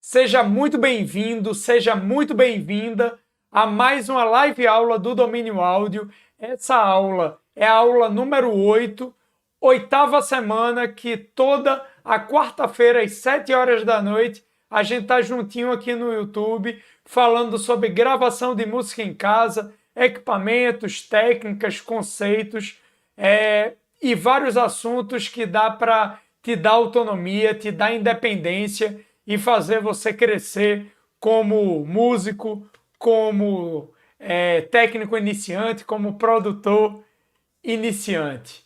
Seja muito bem-vindo, seja muito bem-vinda a mais uma live aula do Domínio Áudio. Essa aula é a aula número 8, oitava semana, que toda a quarta-feira às 7 horas da noite a gente tá juntinho aqui no YouTube falando sobre gravação de música em casa, equipamentos, técnicas, conceitos e vários assuntos que dá para te dar autonomia, te dar independência e fazer você crescer como músico, como técnico iniciante, como produtor iniciante.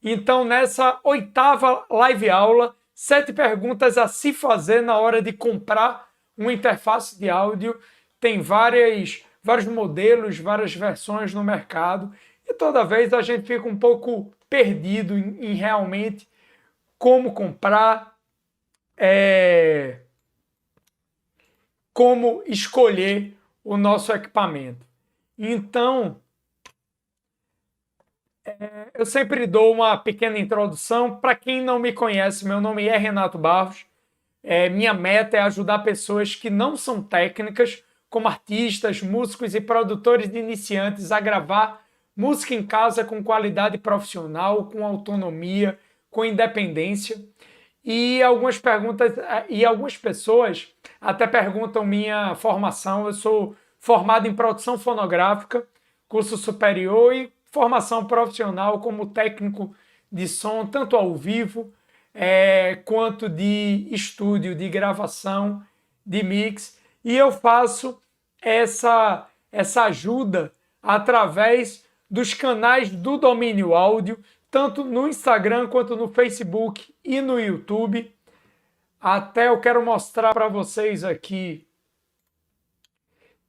Então, nessa oitava live aula, 7 perguntas a se fazer na hora de comprar uma interface de áudio. Tem vários modelos, várias versões no mercado, e toda vez a gente fica um pouco perdido em realmente como comprar, como escolher o nosso equipamento. Então, eu sempre dou uma pequena introdução. Para quem não me conhece, meu nome é Renato Barros. Minha meta é ajudar pessoas que não são técnicas, como artistas, músicos e produtores de iniciantes, a gravar música em casa com qualidade profissional, com autonomia, com independência. E algumas pessoas até perguntam minha formação. Eu sou formado em produção fonográfica, curso superior, e formação profissional como técnico de som, tanto ao vivo quanto de estúdio, de gravação, de mix. E eu faço essa ajuda através dos canais do Domínio Áudio, tanto no Instagram quanto no Facebook e no YouTube. Até eu quero mostrar para vocês aqui.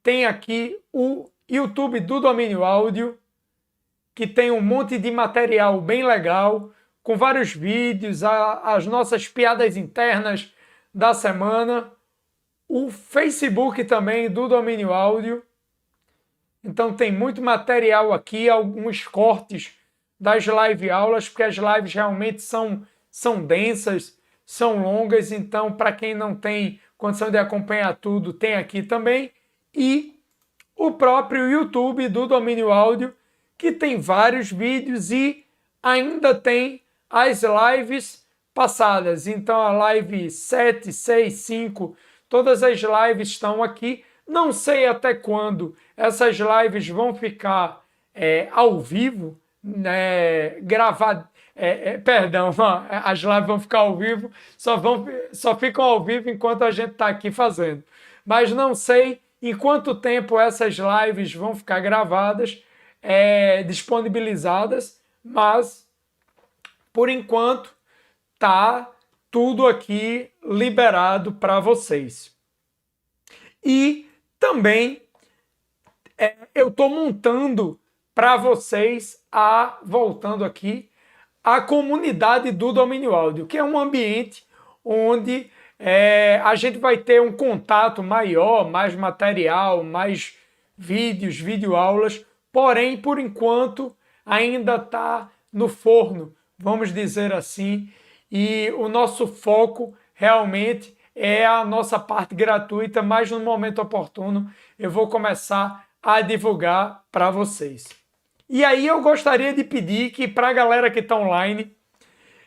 Tem aqui o YouTube do Domínio Áudio, que tem um monte de material bem legal, com vários vídeos, as nossas piadas internas da semana. O Facebook também do Domínio Áudio. Então tem muito material aqui, alguns cortes das live aulas, porque as lives realmente são densas, são longas. Então, para quem não tem condição de acompanhar tudo, tem aqui também. E o próprio YouTube do Domínio Áudio, que tem vários vídeos e ainda tem as lives passadas. Então, a live 7, 6, 5, todas as lives estão aqui. Não sei até quando essas lives vão ficar ao vivo, as lives vão ficar ao vivo, só ficam ao vivo enquanto a gente está aqui fazendo. Mas não sei em quanto tempo essas lives vão ficar gravadas, disponibilizadas, mas por enquanto tá tudo aqui liberado para vocês. E também eu estou montando para vocês, voltando aqui, a comunidade do Domínio Áudio, que é um ambiente onde a gente vai ter um contato maior, mais material, mais vídeos, videoaulas, porém, por enquanto, ainda está no forno, vamos dizer assim, e o nosso foco realmente é a nossa parte gratuita, mas no momento oportuno eu vou começar a divulgar para vocês. E aí eu gostaria de pedir que, para a galera que está online,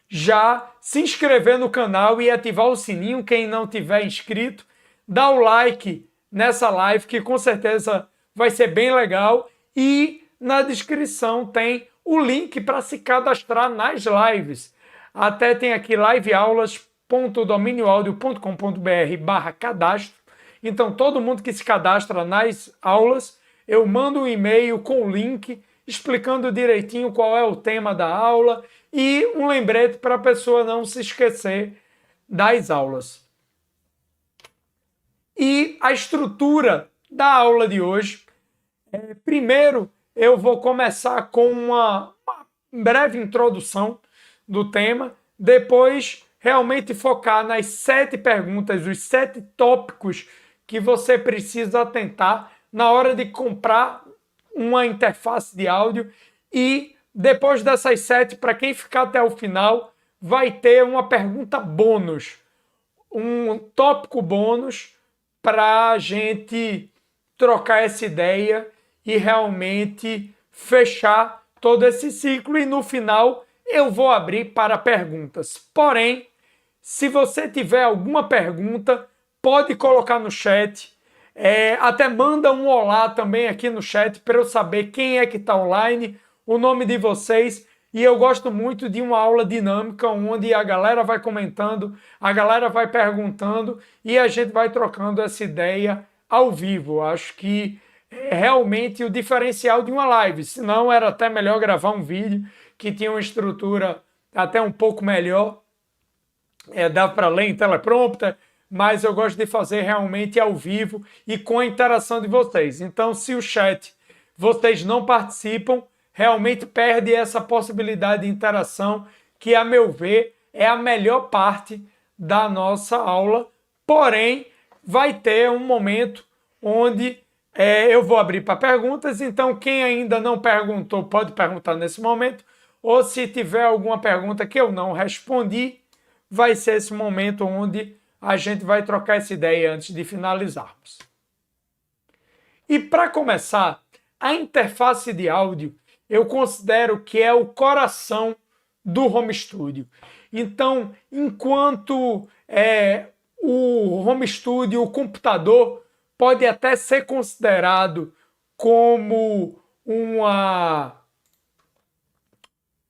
já se inscrever no canal e ativar o sininho. Quem não tiver inscrito, dá o like nessa live, que com certeza vai ser bem legal. E na descrição tem o link para se cadastrar nas lives. Até tem aqui liveaulas.dominioaudio.com.br/cadastro. Então, todo mundo que se cadastra nas aulas, eu mando um e-mail com o link explicando direitinho qual é o tema da aula e um lembrete para a pessoa não se esquecer das aulas. E a estrutura da aula de hoje, primeiro eu vou começar com uma breve introdução do tema, depois realmente focar nas 7 perguntas, os 7 tópicos que você precisa atentar na hora de comprar uma interface de áudio. E depois dessas 7, para quem ficar até o final, vai ter uma pergunta bônus. um tópico bônus para a gente trocar essa ideia e realmente fechar todo esse ciclo. E no final eu vou abrir para perguntas. Porém, se você tiver alguma pergunta, pode colocar no chat. Até manda um olá também aqui no chat para eu saber quem é que está online, o nome de vocês. E eu gosto muito de uma aula dinâmica onde a galera vai comentando, a galera vai perguntando e a gente vai trocando essa ideia ao vivo. Acho que é realmente o diferencial de uma live. Senão era até melhor gravar um vídeo que tinha uma estrutura até um pouco melhor. Dá para ler em teleprompter, mas eu gosto de fazer realmente ao vivo e com a interação de vocês. Então, se o chat vocês não participam, realmente perde essa possibilidade de interação, que, a meu ver, é a melhor parte da nossa aula. Porém, vai ter um momento onde eu vou abrir para perguntas, então quem ainda não perguntou pode perguntar nesse momento, ou se tiver alguma pergunta que eu não respondi, vai ser esse momento onde a gente vai trocar essa ideia antes de finalizarmos. E para começar, a interface de áudio eu considero que é o coração do home studio. Então, enquanto o home studio, o computador, pode até ser considerado como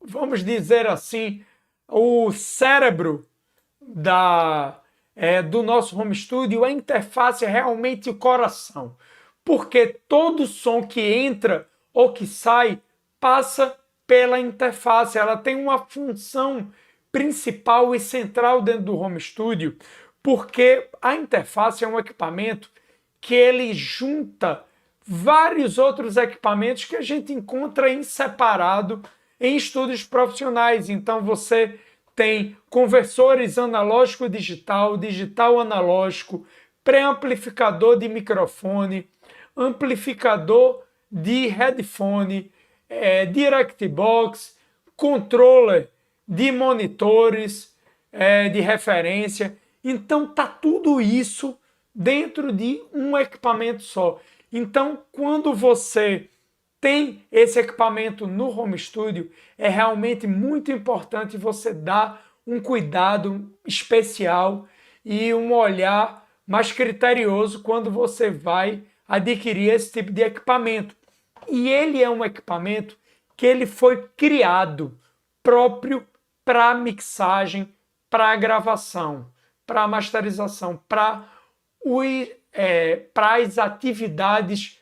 vamos dizer assim, o cérebro do nosso home studio, a interface é realmente o coração. Porque todo som que entra ou que sai passa pela interface. Ela tem uma função principal e central dentro do home studio, porque a interface é um equipamento que ele junta vários outros equipamentos que a gente encontra em separado em estúdios profissionais. Então você tem conversores analógico digital, digital analógico, pré-amplificador de microfone, amplificador de headphone, DirectBox, controller de monitores de referência. Então tá tudo isso dentro de um equipamento só. Então, quando você tem esse equipamento no home studio, é realmente muito importante você dar um cuidado especial e um olhar mais criterioso quando você vai adquirir esse tipo de equipamento. E ele é um equipamento que ele foi criado próprio para mixagem, para gravação, para masterização, para as atividades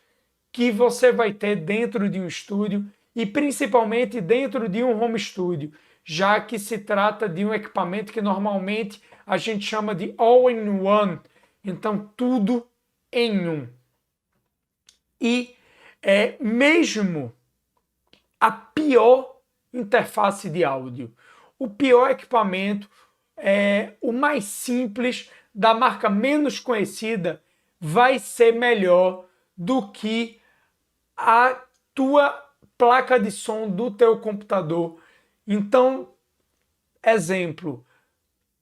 que você vai ter dentro de um estúdio e principalmente dentro de um home studio, já que se trata de um equipamento que normalmente a gente chama de all-in-one, então tudo em um. E mesmo a pior interface de áudio, o pior equipamento, o mais simples, da marca menos conhecida, vai ser melhor do que a tua placa de som do teu computador. Então, exemplo,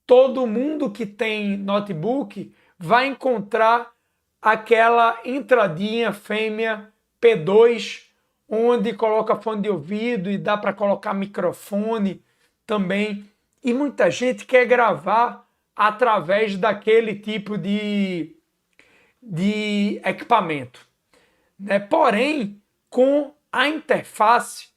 todo mundo que tem notebook vai encontrar aquela entradinha fêmea P2, onde coloca fone de ouvido e dá para colocar microfone também. E muita gente quer gravar através daquele tipo de equipamento, né? Porém, com a interface,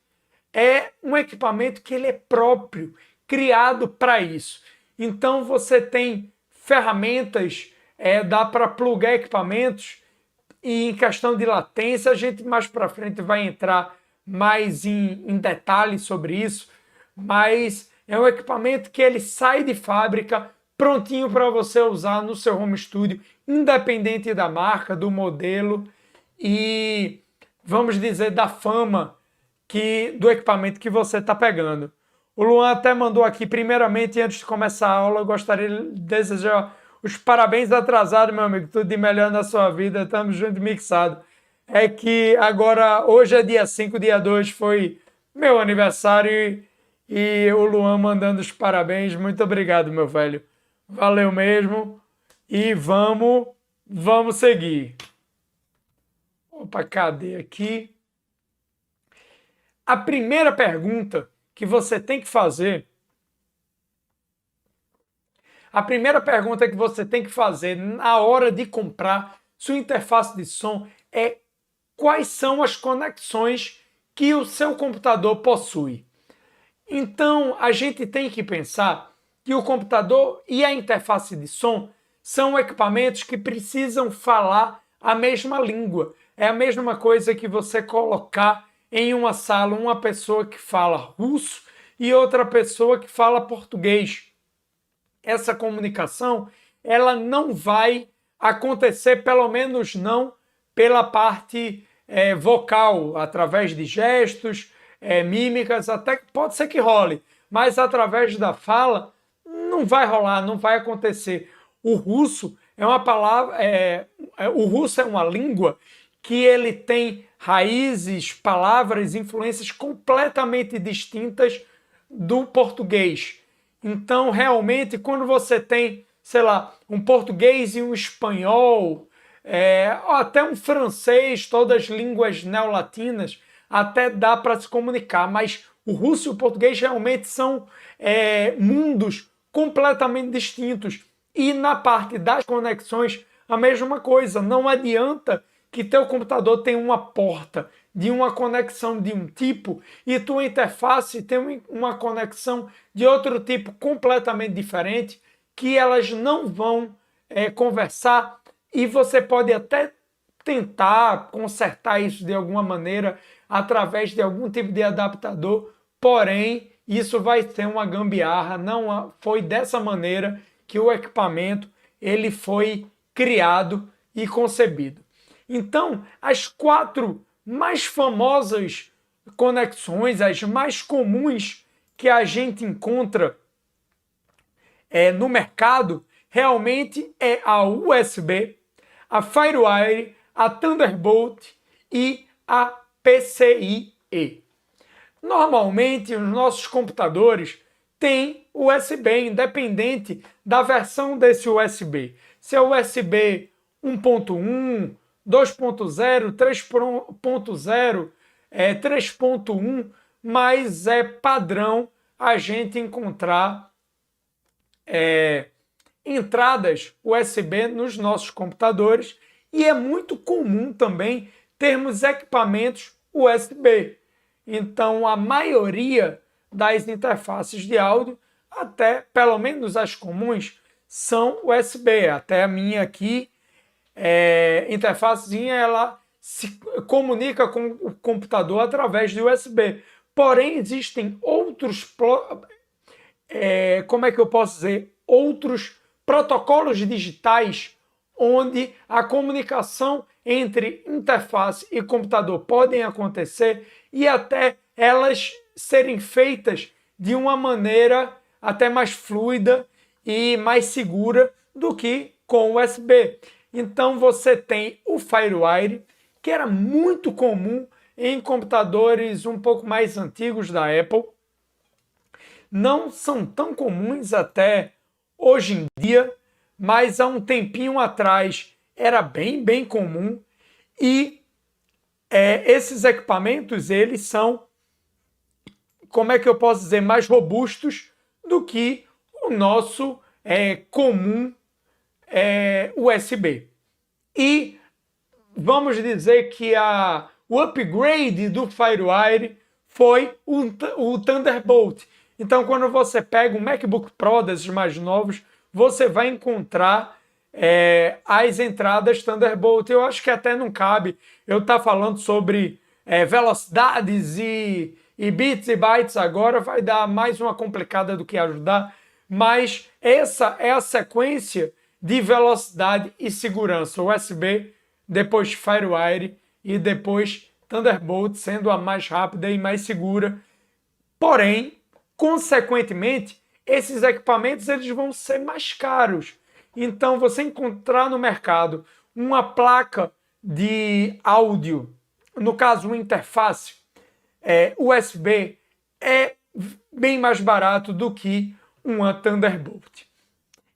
é um equipamento que ele é próprio, criado para isso. Então você tem ferramentas, dá para plugar equipamentos, e em questão de latência, a gente mais para frente vai entrar mais em detalhes sobre isso, mas é um equipamento que ele sai de fábrica prontinho para você usar no seu home studio, independente da marca, do modelo e, vamos dizer, da fama do equipamento que você está pegando. O Luan até mandou aqui, primeiramente, antes de começar a aula, eu gostaria de desejar os parabéns atrasados, meu amigo, tudo de melhor na sua vida, estamos juntos mixado. É que agora, hoje é dia 5, dia 2 foi meu aniversário e o Luan mandando os parabéns, muito obrigado, meu velho. Valeu mesmo. E vamos seguir. Opa, cadê aqui? A primeira pergunta que você tem que fazer, na hora de comprar sua interface de som é quais são as conexões que o seu computador possui. Então, a gente tem que pensar que o computador e a interface de som são equipamentos que precisam falar a mesma língua. É a mesma coisa que você colocar em uma sala uma pessoa que fala russo e outra pessoa que fala português. Essa comunicação, ela não vai acontecer, pelo menos não pela parte vocal, através de gestos, mímicas, até pode ser que role, mas através da fala não vai rolar, não vai acontecer. O russo é uma palavra, o russo é uma língua que ele tem raízes, palavras, influências completamente distintas do português. Então, realmente, quando você tem, sei lá, um português e um espanhol, ou até um francês, todas línguas neolatinas, até dá para se comunicar, mas o russo e o português realmente são mundos completamente distintos. E na parte das conexões, a mesma coisa. Não adianta que teu computador tenha uma porta de uma conexão de um tipo e tua interface tem uma conexão de outro tipo completamente diferente, que elas não vão conversar, e você pode até tentar consertar isso de alguma maneira através de algum tipo de adaptador, porém isso vai ser uma gambiarra. Não foi dessa maneira que o equipamento ele foi criado e concebido. Então, as 4 mais famosas conexões, as mais comuns que a gente encontra no mercado, realmente é a USB, a FireWire, a Thunderbolt e a PCIe. Normalmente, os nossos computadores têm USB, independente da versão desse USB. Se é USB 1.1, 2.0, 3.0, 3.1, mas é padrão a gente encontrar entradas USB nos nossos computadores, e é muito comum também termos equipamentos USB. Então, a maioria das interfaces de áudio, até pelo menos as comuns, são USB. Até a minha aqui, interfacezinha, ela se comunica com o computador através de USB. Porém, existem outros, como é que eu posso dizer, outros protocolos digitais onde a comunicação entre interface e computador podem acontecer, e até elas serem feitas de uma maneira até mais fluida e mais segura do que com USB. Então você tem o FireWire, que era muito comum em computadores um pouco mais antigos da Apple. Não são tão comuns até hoje em dia, mas há um tempinho atrás era bem comum. E esses equipamentos, eles são, como é que eu posso dizer, mais robustos do que o nosso comum USB. E vamos dizer que o upgrade do FireWire foi o Thunderbolt. Então, quando você pega um MacBook Pro desses mais novos, você vai encontrar as entradas Thunderbolt. Eu acho que até não cabe eu estar falando sobre velocidades e bits e bytes agora, vai dar mais uma complicada do que ajudar, mas essa é a sequência de velocidade e segurança: USB, depois FireWire e depois Thunderbolt, sendo a mais rápida e mais segura. Porém, consequentemente, esses equipamentos eles vão ser mais caros. Então, você encontrar no mercado uma placa de áudio, no caso uma interface USB, é bem mais barato do que uma Thunderbolt.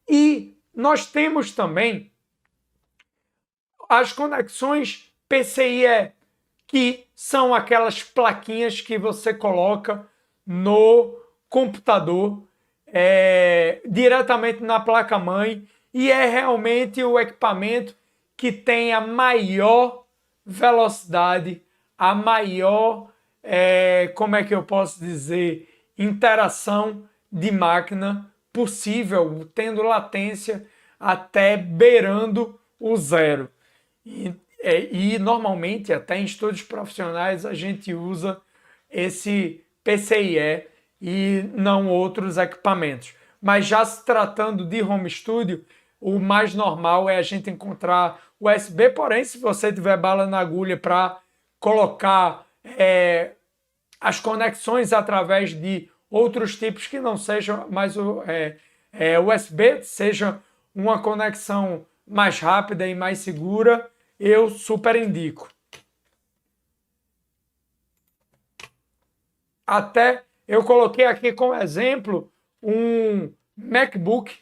E nós temos também as conexões PCIe, que são aquelas plaquinhas que você coloca no computador diretamente na placa-mãe, e é realmente o equipamento que tem a maior velocidade, a maior, como é que eu posso dizer, interação de máquina possível, tendo latência até beirando o zero. E normalmente, até em estúdios profissionais, a gente usa esse PCIe e não outros equipamentos. Mas já se tratando de home studio, o mais normal é a gente encontrar USB, porém, se você tiver bala na agulha para colocar as conexões através de outros tipos que não sejam mais USB, seja uma conexão mais rápida e mais segura, eu super indico. Até eu coloquei aqui como exemplo um MacBook,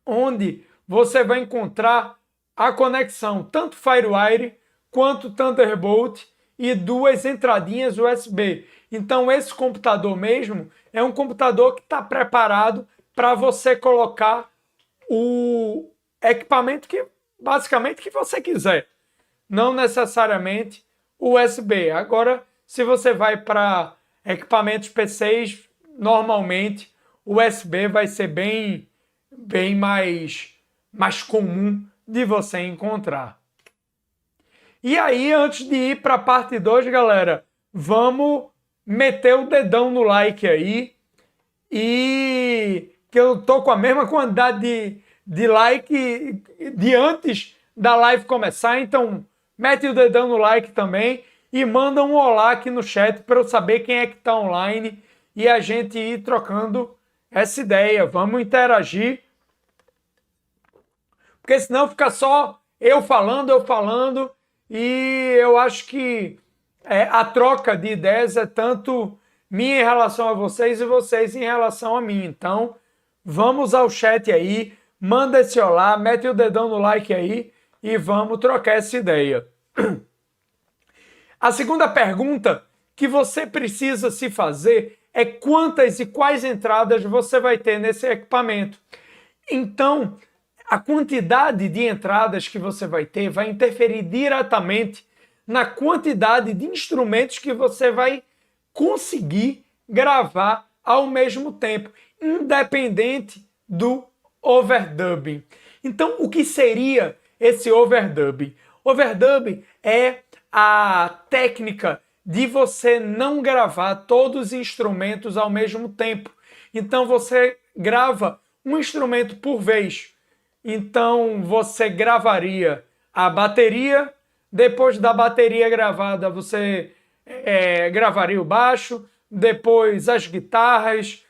onde você vai encontrar a conexão tanto FireWire quanto Thunderbolt e duas entradinhas USB. Então esse computador mesmo é um computador que está preparado para você colocar o equipamento que basicamente que você quiser, não necessariamente USB. Agora, se você vai para equipamentos PCs, normalmente o USB vai ser bem mais comum de você encontrar. E aí, antes de ir para a parte 2, galera, vamos meter o dedão no like aí, e que eu tô com a mesma quantidade de like de antes da live começar, então mete o dedão no like também e manda um olá aqui no chat para eu saber quem é que está online e a gente ir trocando essa ideia. Vamos interagir, porque senão fica só eu falando, e eu acho que a troca de ideias é tanto minha em relação a vocês e vocês em relação a mim. Então, vamos ao chat aí, manda esse olá, mete o dedão no like aí e vamos trocar essa ideia. A segunda pergunta que você precisa se fazer é quantas e quais entradas você vai ter nesse equipamento. Então, a quantidade de entradas que você vai ter vai interferir diretamente na quantidade de instrumentos que você vai conseguir gravar ao mesmo tempo, independente do overdubbing. Então, o que seria esse overdubbing? Overdubbing é a técnica de você não gravar todos os instrumentos ao mesmo tempo. Então, você grava um instrumento por vez. Então, você gravaria a bateria, depois da bateria gravada, você gravaria o baixo, depois as guitarras,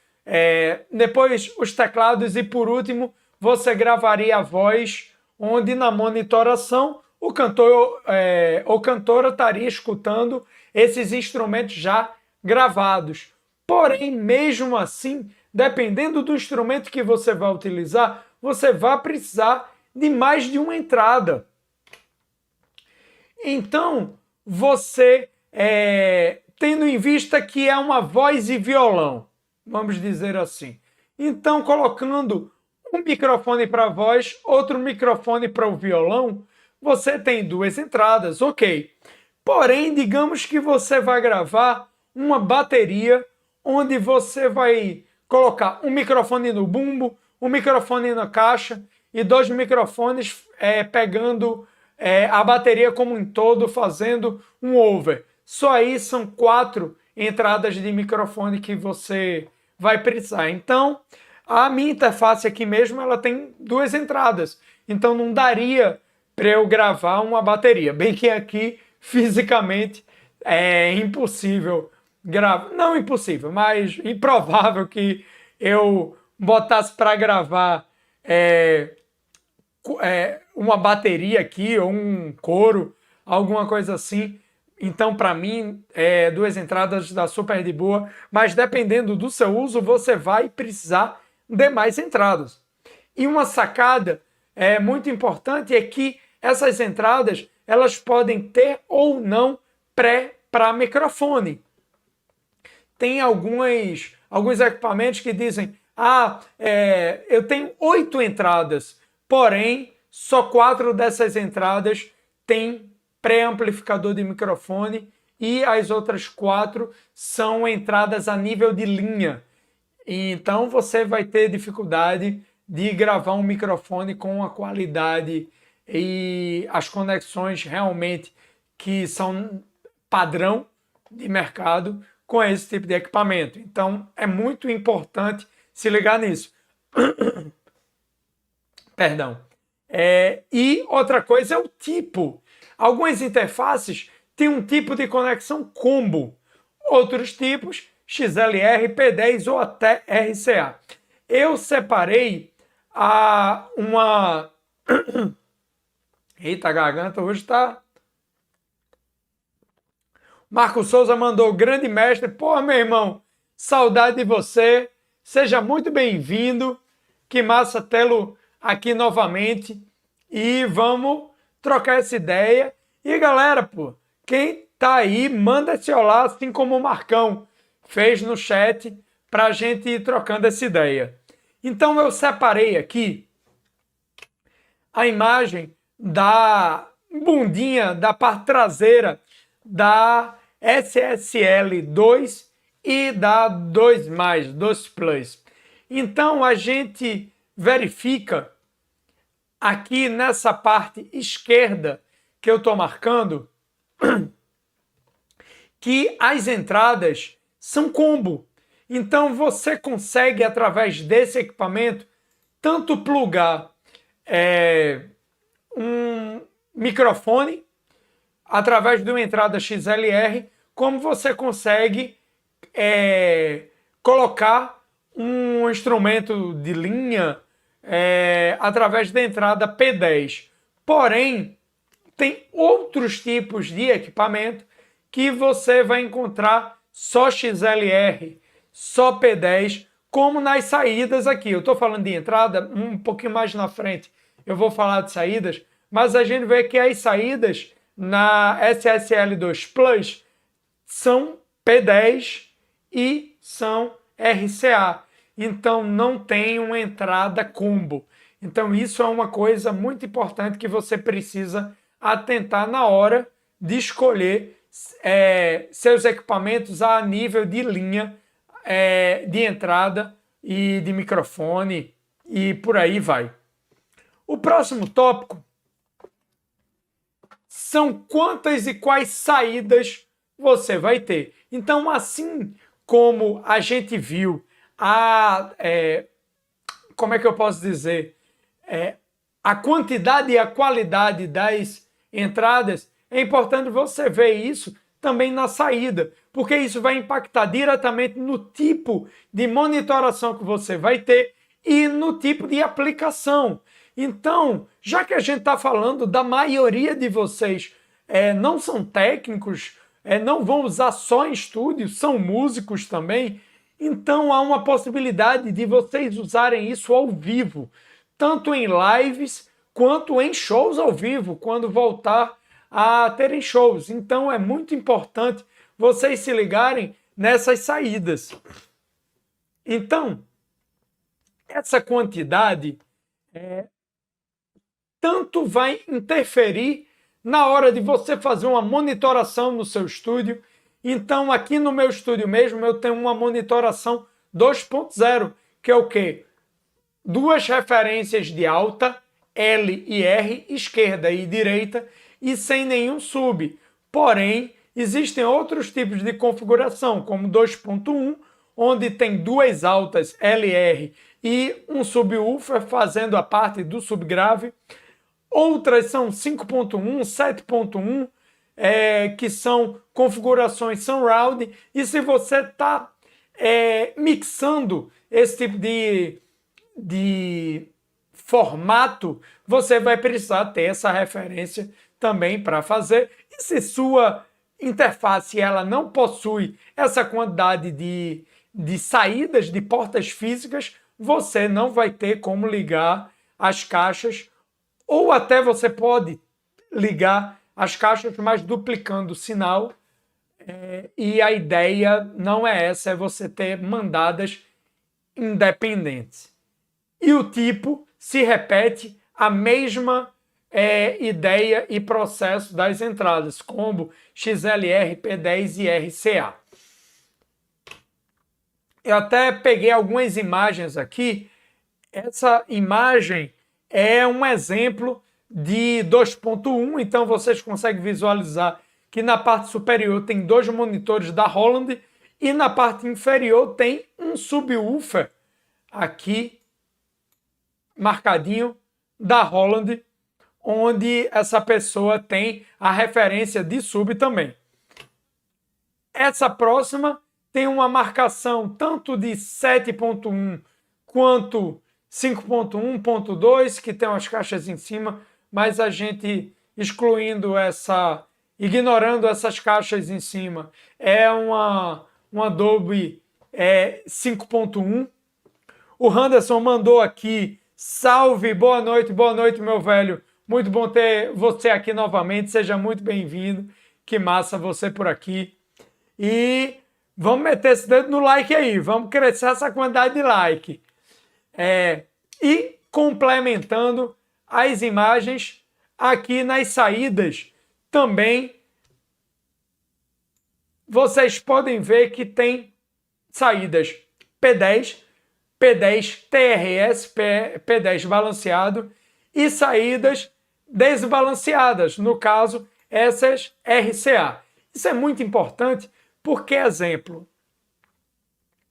depois os teclados e, por último, você gravaria a voz, onde na monitoração o cantor ou cantora estaria escutando esses instrumentos já gravados. Porém, mesmo assim, dependendo do instrumento que você vai utilizar, você vai precisar de mais de uma entrada. Então, você, tendo em vista que é uma voz e violão, vamos dizer assim, então colocando um microfone para a voz, outro microfone para o violão, você tem duas entradas, ok. Porém, digamos que você vai gravar uma bateria onde você vai colocar um microfone no bumbo, um microfone na caixa e dois microfones pegando a bateria como um todo, fazendo um over. Só aí são 4 entradas de microfone que você vai precisar. Então, a minha interface aqui mesmo, ela tem 2 entradas. Então, não daria para eu gravar uma bateria. Bem que aqui, fisicamente, é impossível gravar. Não impossível, mas improvável que eu botasse para gravar uma bateria aqui, ou um coro, alguma coisa assim. Então, para mim, 2 entradas dá super de boa, mas dependendo do seu uso, você vai precisar de mais entradas. E uma sacada muito importante é que essas entradas elas podem ter ou não pré para microfone. Tem alguns equipamentos que dizem eu tenho 8 entradas, porém só 4 dessas entradas têm pré-amplificador de microfone e as outras 4 são entradas a nível de linha. Então você vai ter dificuldade de gravar um microfone com a qualidade e as conexões realmente que são padrão de mercado com esse tipo de equipamento. Então é muito importante se ligar nisso. Perdão. E outra coisa é o tipo. Algumas interfaces têm um tipo de conexão combo. Outros tipos, XLR, P10 ou até RCA. Eu separei uma... Eita, a garganta hoje está... Marco Souza mandou, grande mestre. Pô, meu irmão, saudade de você. Seja muito bem-vindo. Que massa tê-lo aqui novamente. E vamos trocar essa ideia. E galera, pô, quem tá aí, manda esse olá, assim como o Marcão fez no chat, pra gente ir trocando essa ideia. Então eu separei aqui a imagem da bundinha, da parte traseira da SSL 2 e da 2 Plus. Então a gente verifica aqui nessa parte esquerda que eu estou marcando que as entradas são combo. Então você consegue, através desse equipamento, tanto plugar um microfone através de uma entrada XLR, como você consegue colocar um instrumento de linha através da entrada P10. Porém, tem outros tipos de equipamento que você vai encontrar só XLR, só P10, como nas saídas aqui. Eu estou falando de entrada, um pouquinho mais na frente eu vou falar de saídas, mas a gente vê que as saídas na SSL2 Plus são P10 e são RCA. Então não tem uma entrada combo. Então isso é uma coisa muito importante que você precisa atentar na hora de escolher seus equipamentos a nível de linha de entrada e de microfone e por aí vai. O próximo tópico são quantas e quais saídas você vai ter. Então, assim como a gente viu como é que eu posso dizer? A quantidade e a qualidade das entradas, é importante você ver isso também na saída, porque isso vai impactar diretamente no tipo de monitoração que você vai ter e no tipo de aplicação. Então, já que a gente está falando da maioria de vocês não são técnicos, não vão usar só em estúdio, são músicos também, então há uma possibilidade de vocês usarem isso ao vivo, tanto em lives quanto em shows ao vivo, quando voltar a terem shows. Então é muito importante vocês se ligarem nessas saídas. Então, essa quantidade tanto vai interferir na hora de você fazer uma monitoração no seu estúdio. Então, aqui no meu estúdio mesmo, eu tenho uma monitoração 2.0, que é o quê? 2 referências de alta, L e R, esquerda e direita, e sem nenhum sub. Porém, existem outros tipos de configuração, como 2.1, onde tem 2 altas, L e R, e um subwoofer fazendo a parte do subgrave. Outras são 5.1, 7.1, que são configurações surround. E se você está mixando esse tipo de formato, você vai precisar ter essa referência também para fazer. E se sua interface ela não possui essa quantidade de saídas, de portas físicas, você não vai ter como ligar as caixas, ou até você pode ligar as caixas, mas duplicando o sinal. E a ideia não é essa, é você ter mandadas independentes. E o tipo se repete a mesma ideia e processo das entradas, combo XLR, P10 e RCA. Eu até peguei algumas imagens aqui. Essa imagem é um exemplo de 2.1, então vocês conseguem visualizar que na parte superior tem 2 monitores da Roland e na parte inferior tem um subwoofer aqui marcadinho da Roland, onde essa pessoa tem a referência de sub também. Essa próxima tem uma marcação tanto de 7.1 quanto 5.1.2, que tem umas caixas em cima, mas a gente ignorando essas caixas em cima, é um Adobe 5.1. O Anderson mandou aqui, salve, boa noite, meu velho. Muito bom ter você aqui novamente, seja muito bem-vindo. Que massa você por aqui. E vamos meter esse dedo no like aí, vamos crescer essa quantidade de like. E complementando as imagens, aqui nas saídas também vocês podem ver que tem saídas P10, P10 TRS, P10 balanceado e saídas desbalanceadas, no caso, essas RCA. Isso é muito importante porque, exemplo,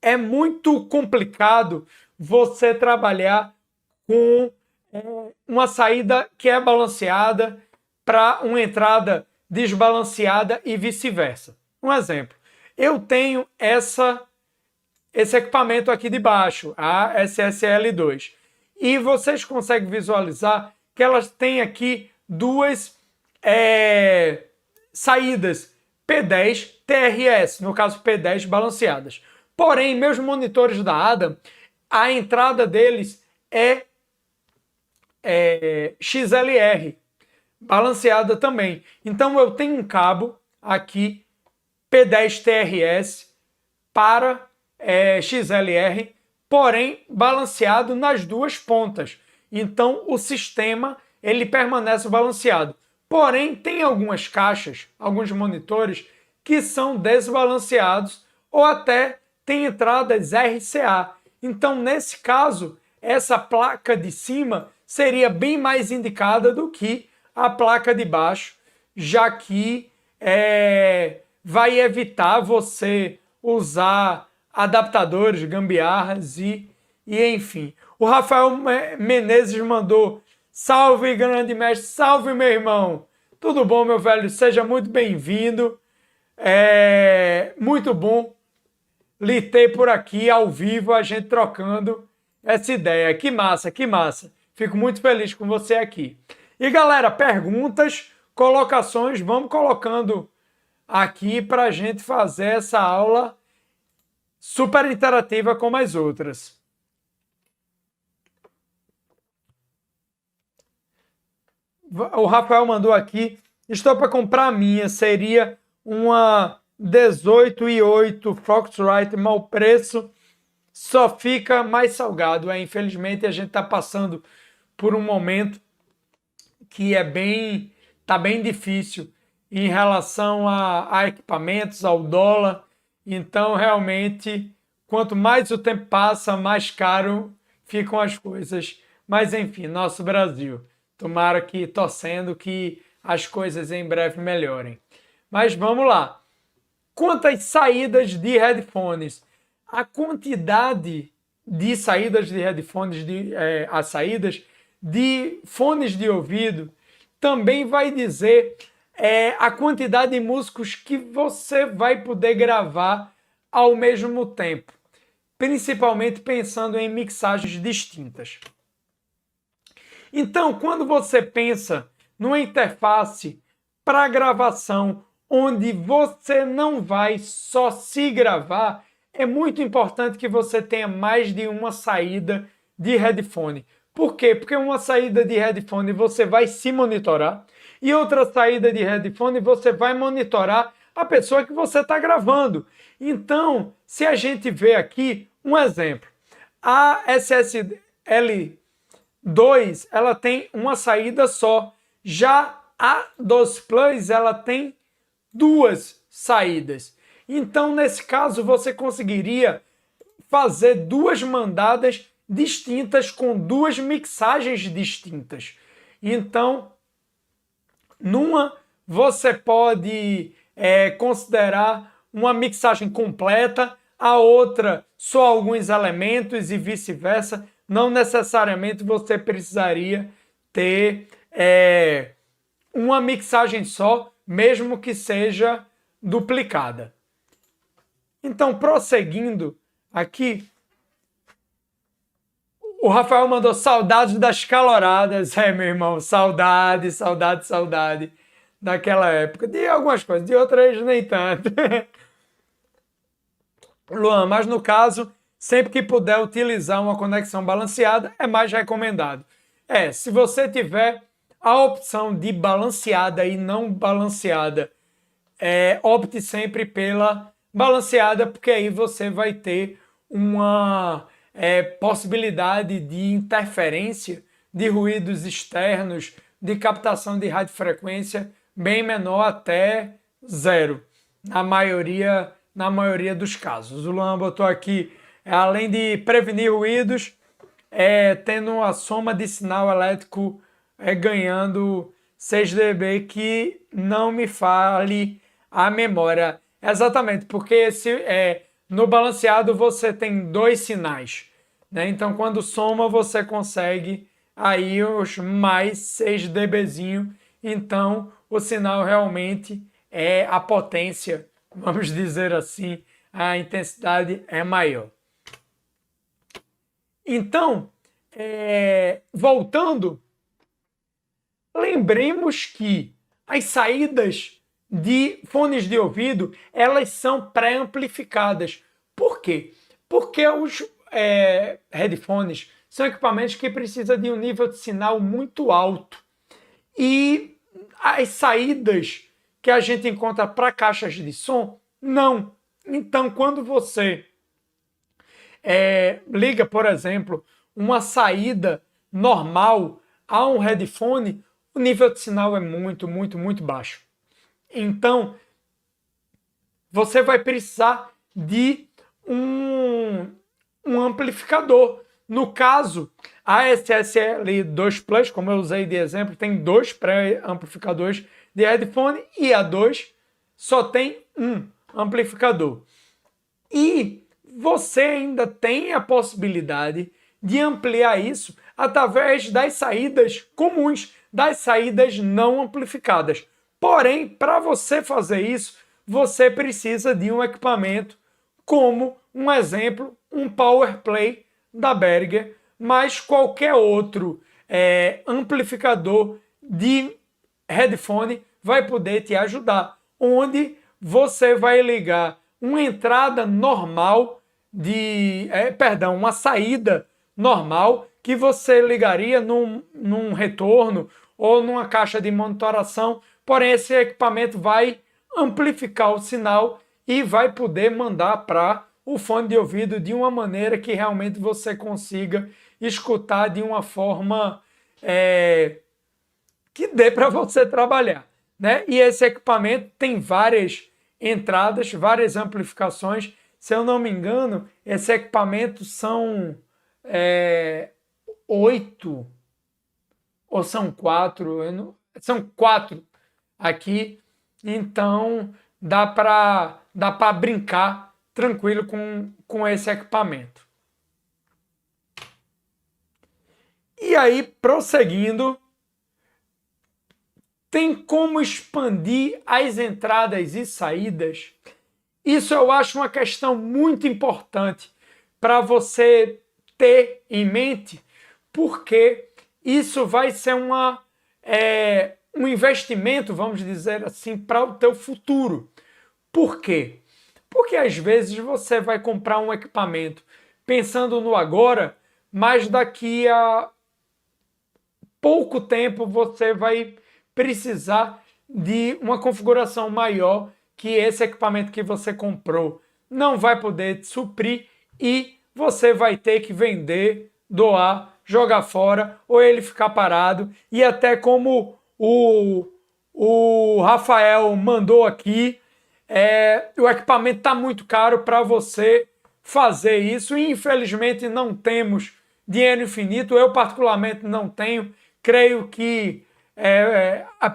é muito complicado você trabalhar com uma saída que é balanceada para uma entrada desbalanceada e vice-versa. Um exemplo, eu tenho esse equipamento aqui de baixo, a SSL2, e vocês conseguem visualizar que elas têm aqui duas saídas P10 TRS, no caso P10 balanceadas. Porém, meus monitores da Adam, a entrada deles é XLR, balanceada também. Então eu tenho um cabo aqui P10 TRS para XLR, porém balanceado nas duas pontas. Então o sistema ele permanece balanceado. Porém, tem algumas caixas, alguns monitores que são desbalanceados ou até tem entradas RCA. Então, nesse caso, essa placa de cima seria bem mais indicada do que a placa de baixo, já que vai evitar você usar adaptadores, gambiarras e enfim. O Rafael Menezes mandou: salve, grande mestre, salve, meu irmão. Tudo bom, meu velho? Seja muito bem-vindo. Muito bom lhe ter por aqui, ao vivo, a gente trocando essa ideia. Que massa, que massa. Fico muito feliz com você aqui. E, galera, perguntas, colocações, vamos colocando aqui para a gente fazer essa aula super interativa como as outras. O Rafael mandou aqui: estou para comprar a minha, seria uma 18,8 Foxrite, mau preço, só fica mais salgado. Infelizmente a gente está passando por um momento que tá bem difícil em relação a equipamentos, ao dólar. Então realmente, quanto mais o tempo passa, mais caro ficam as coisas. Mas enfim, nosso Brasil. Tomara que, torcendo que as coisas em breve melhorem. Mas vamos lá. Quantas saídas de headphones? A quantidade de saídas de headphones, as saídas de fones de ouvido, também vai dizer a quantidade de músicos que você vai poder gravar ao mesmo tempo. Principalmente pensando em mixagens distintas. Então, quando você pensa numa interface para gravação, onde você não vai só se gravar, é muito importante que você tenha mais de uma saída de headphone. Por quê? Porque uma saída de headphone você vai se monitorar e outra saída de headphone você vai monitorar a pessoa que você está gravando. Então, se a gente vê aqui um exemplo, a SSL2 ela tem uma saída só, já a 12 Plus ela tem duas saídas. Então, nesse caso, você conseguiria fazer duas mandadas distintas com duas mixagens distintas. Então, numa você pode considerar uma mixagem completa, a outra só alguns elementos e vice-versa. Não necessariamente você precisaria ter uma mixagem só, mesmo que seja duplicada. Então, prosseguindo aqui, o Rafael mandou saudades das caloradas. Meu irmão, saudade, saudade, saudade daquela época. De algumas coisas, de outras nem tanto. Luan, mas no caso, sempre que puder utilizar uma conexão balanceada, é mais recomendado. Se você tiver a opção de balanceada e não balanceada, opte sempre pela balanceada, porque aí você vai ter uma possibilidade de interferência de ruídos externos, de captação de radiofrequência bem menor até zero, na maioria dos casos. O Luan botou aqui, além de prevenir ruídos, tendo a soma de sinal elétrico ganhando 6 dB, que não me fale a memória. Exatamente, porque no balanceado você tem dois sinais, né? Então, quando soma, você consegue aí os mais 6 dBzinho. Então, o sinal realmente é a potência, vamos dizer assim, a intensidade é maior. Então, voltando, lembremos que as saídas de fones de ouvido, elas são pré-amplificadas. Por quê? Porque os headphones são equipamentos que precisam de um nível de sinal muito alto. E as saídas que a gente encontra para caixas de som, não. Então, quando você liga, por exemplo, uma saída normal a um headphone, o nível de sinal é muito, muito, muito baixo. Então, você vai precisar de um amplificador. No caso, a SSL2 Plus, como eu usei de exemplo, tem dois pré-amplificadores de headphone e a 2 só tem um amplificador. E você ainda tem a possibilidade de ampliar isso através das saídas comuns, das saídas não amplificadas. Porém, para você fazer isso, você precisa de um equipamento como, um exemplo, um PowerPlay da Behringer, mas qualquer outro amplificador de headphone vai poder te ajudar, onde você vai ligar uma entrada normal uma saída normal que você ligaria num retorno ou numa caixa de monitoração. Porém, esse equipamento vai amplificar o sinal e vai poder mandar para o fone de ouvido de uma maneira que realmente você consiga escutar de uma forma que dê para você trabalhar, né? E esse equipamento tem várias entradas, várias amplificações. Se eu não me engano, esse equipamento são 8 ou são 4, são 4 aqui, então dá para brincar tranquilo com esse equipamento. E aí, prosseguindo, tem como expandir as entradas e saídas. Isso eu acho uma questão muito importante para você ter em mente, porque isso vai ser um investimento, vamos dizer assim, para o teu futuro. Por quê? Porque às vezes você vai comprar um equipamento pensando no agora, mas daqui a pouco tempo você vai precisar de uma configuração maior que esse equipamento que você comprou não vai poder suprir e você vai ter que vender, doar, jogar fora ou ele ficar parado. E até como o Rafael mandou aqui, o equipamento está muito caro para você fazer isso e infelizmente não temos dinheiro infinito. Eu particularmente não tenho, creio que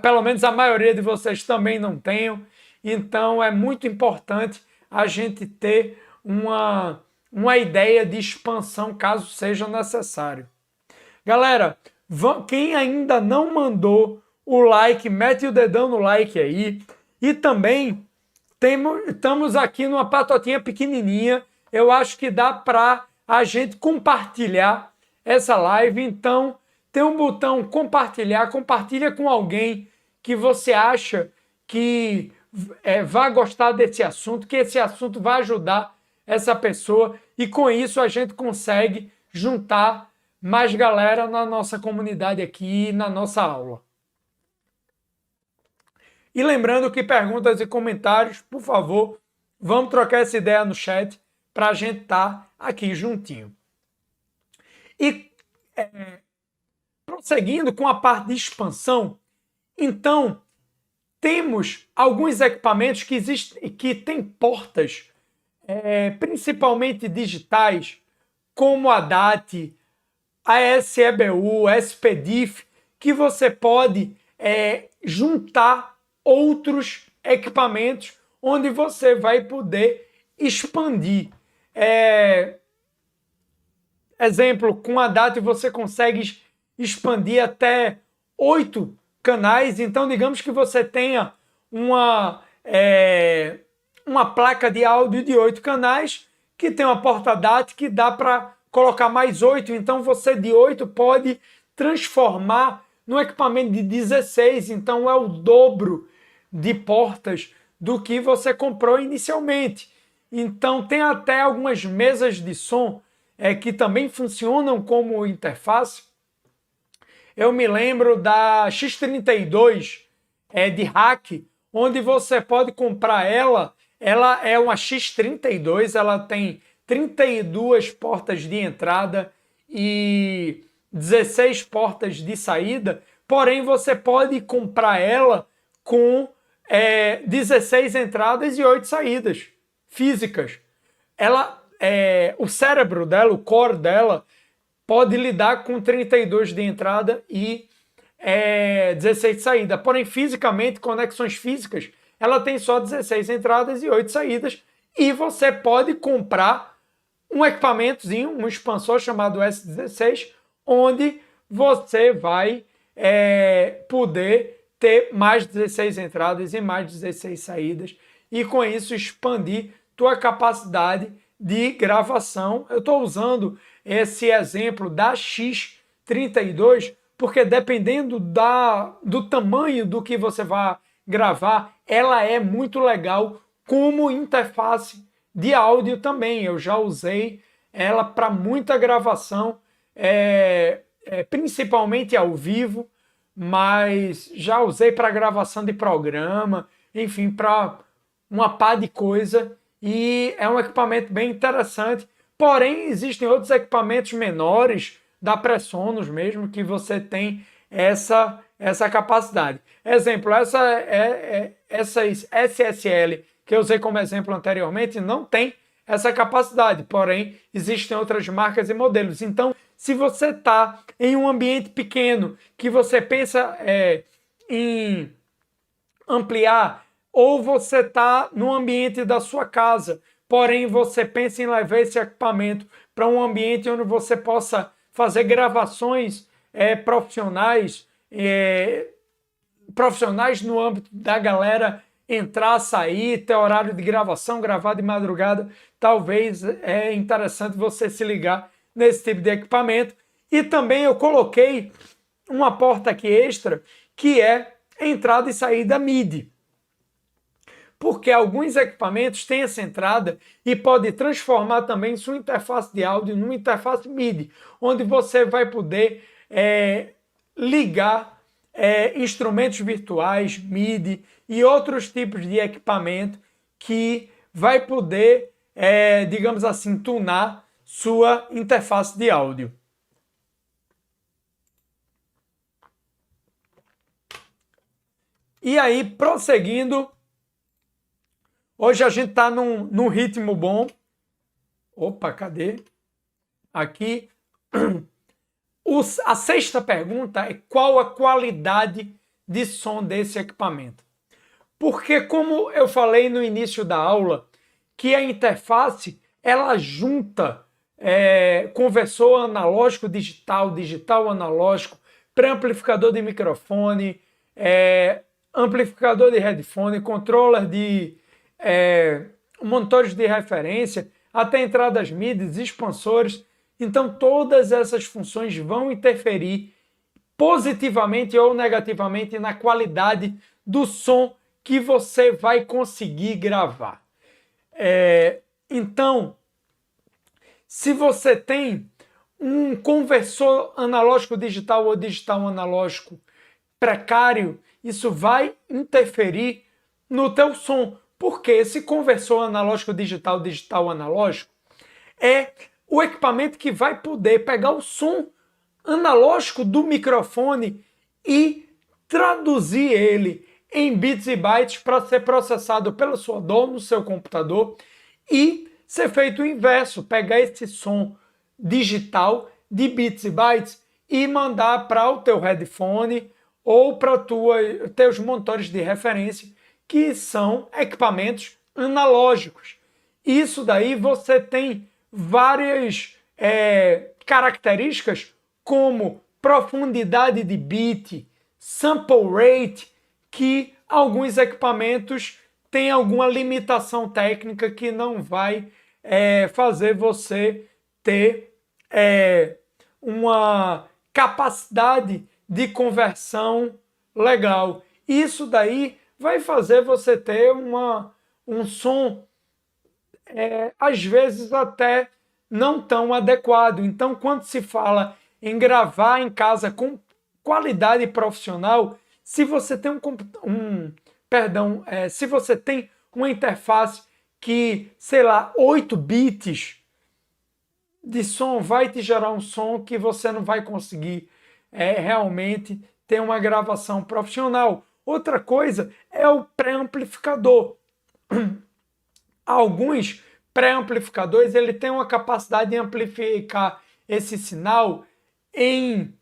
pelo menos a maioria de vocês também não tenham. Então é muito importante a gente ter uma ideia de expansão caso seja necessário. Galera, quem ainda não mandou o like, mete o dedão no like aí. E também estamos aqui numa patotinha pequenininha. Eu acho que dá para a gente compartilhar essa live. Então, tem um botão compartilhar. Compartilha com alguém que você acha que vai gostar desse assunto, que esse assunto vai ajudar essa pessoa. E com isso a gente consegue juntar mais galera na nossa comunidade aqui, na nossa aula. E lembrando que perguntas e comentários, por favor, vamos trocar essa ideia no chat para a gente estar aqui juntinho. E prosseguindo com a parte de expansão, então temos alguns equipamentos que têm portas, principalmente digitais, como a DAT, a SEBU, a SPDIF, que você pode juntar outros equipamentos onde você vai poder expandir. Exemplo, com a DAT você consegue expandir até 8 canais. Então, digamos que você tenha uma placa de áudio de 8 canais que tem uma porta DAT que dá para colocar mais 8. Então, você de 8 pode transformar num equipamento de 16. Então, é o dobro de portas do que você comprou inicialmente. Então, tem até algumas mesas de som que também funcionam como interface. Eu me lembro da X32 de hack, onde você pode comprar ela. Ela é uma X32, ela tem 32 portas de entrada e 16 portas de saída. Porém, você pode comprar ela com 16 entradas e 8 saídas físicas. O cérebro dela, o core dela, pode lidar com 32 de entrada e 16 de saída. Porém, fisicamente, conexões físicas, ela tem só 16 entradas e 8 saídas. E você pode comprar um equipamentozinho, um expansor chamado S16, onde você vai poder ter mais 16 entradas e mais 16 saídas. E com isso expandir tua capacidade de gravação. Eu estou usando esse exemplo da X32 porque dependendo do tamanho do que você vai gravar, ela é muito legal como interface de áudio também. Eu já usei ela para muita gravação, principalmente ao vivo, mas já usei para gravação de programa, enfim, para uma pá de coisa. E é um equipamento bem interessante. Porém, existem outros equipamentos menores, da Presonus mesmo, que você tem essa capacidade. Exemplo, essas SSL que eu usei como exemplo anteriormente não tem essa capacidade, porém existem outras marcas e modelos. Então, se você está em um ambiente pequeno que você pensa em ampliar, ou você está no ambiente da sua casa, porém você pensa em levar esse equipamento para um ambiente onde você possa fazer gravações profissionais no âmbito da galera entrar, sair, ter horário de gravação, gravar de madrugada, talvez é interessante você se ligar nesse tipo de equipamento. E também eu coloquei uma porta aqui extra, que é entrada e saída MIDI. porque alguns equipamentos têm essa entrada e pode transformar também sua interface de áudio numa interface MIDI, onde você vai poder ligar instrumentos virtuais, MIDI e outros tipos de equipamento que vai poder, digamos assim, tunar sua interface de áudio. E aí, prosseguindo, hoje a gente está num ritmo bom. Opa, cadê? Aqui. A sexta pergunta é qual a qualidade de som desse equipamento? Porque, como eu falei no início da aula, que a interface ela junta conversor analógico digital, digital analógico, pré-amplificador de microfone, amplificador de headphone, controller de monitores de referência, até entradas MIDI, expansores. Então, todas essas funções vão interferir positivamente ou negativamente na qualidade do som que você vai conseguir gravar. Então, se você tem um conversor analógico digital ou digital analógico precário, isso vai interferir no teu som, porque esse conversor analógico digital, digital analógico é o equipamento que vai poder pegar o som analógico do microfone e traduzir ele em bits e bytes para ser processado pela sua DAW no seu computador e ser feito o inverso, pegar esse som digital de bits e bytes e mandar para o teu headphone ou para teus monitores de referência, que são equipamentos analógicos. Isso daí você tem várias características como profundidade de bit, sample rate, que alguns equipamentos têm alguma limitação técnica que não vai fazer você ter uma capacidade de conversão legal. Isso daí vai fazer você ter um som às vezes até não tão adequado. Então, quando se fala em gravar em casa com qualidade profissional, se você tem se você tem uma interface que, sei lá, 8 bits de som, vai te gerar um som que você não vai conseguir realmente ter uma gravação profissional. Outra coisa é o pré-amplificador. Alguns pré-amplificadores ele tem uma capacidade de amplificar esse sinal em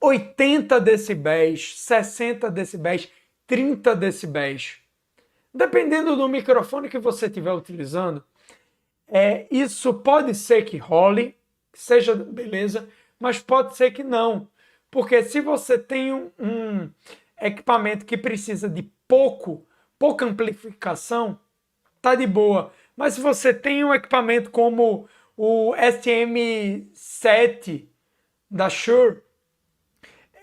80 decibéis, 60 decibéis, 30 decibéis. Dependendo do microfone que você estiver utilizando, isso pode ser que role, que seja beleza, mas pode ser que não. Porque se você tem um equipamento que precisa de pouca amplificação, tá de boa. Mas se você tem um equipamento como o SM7 da Shure,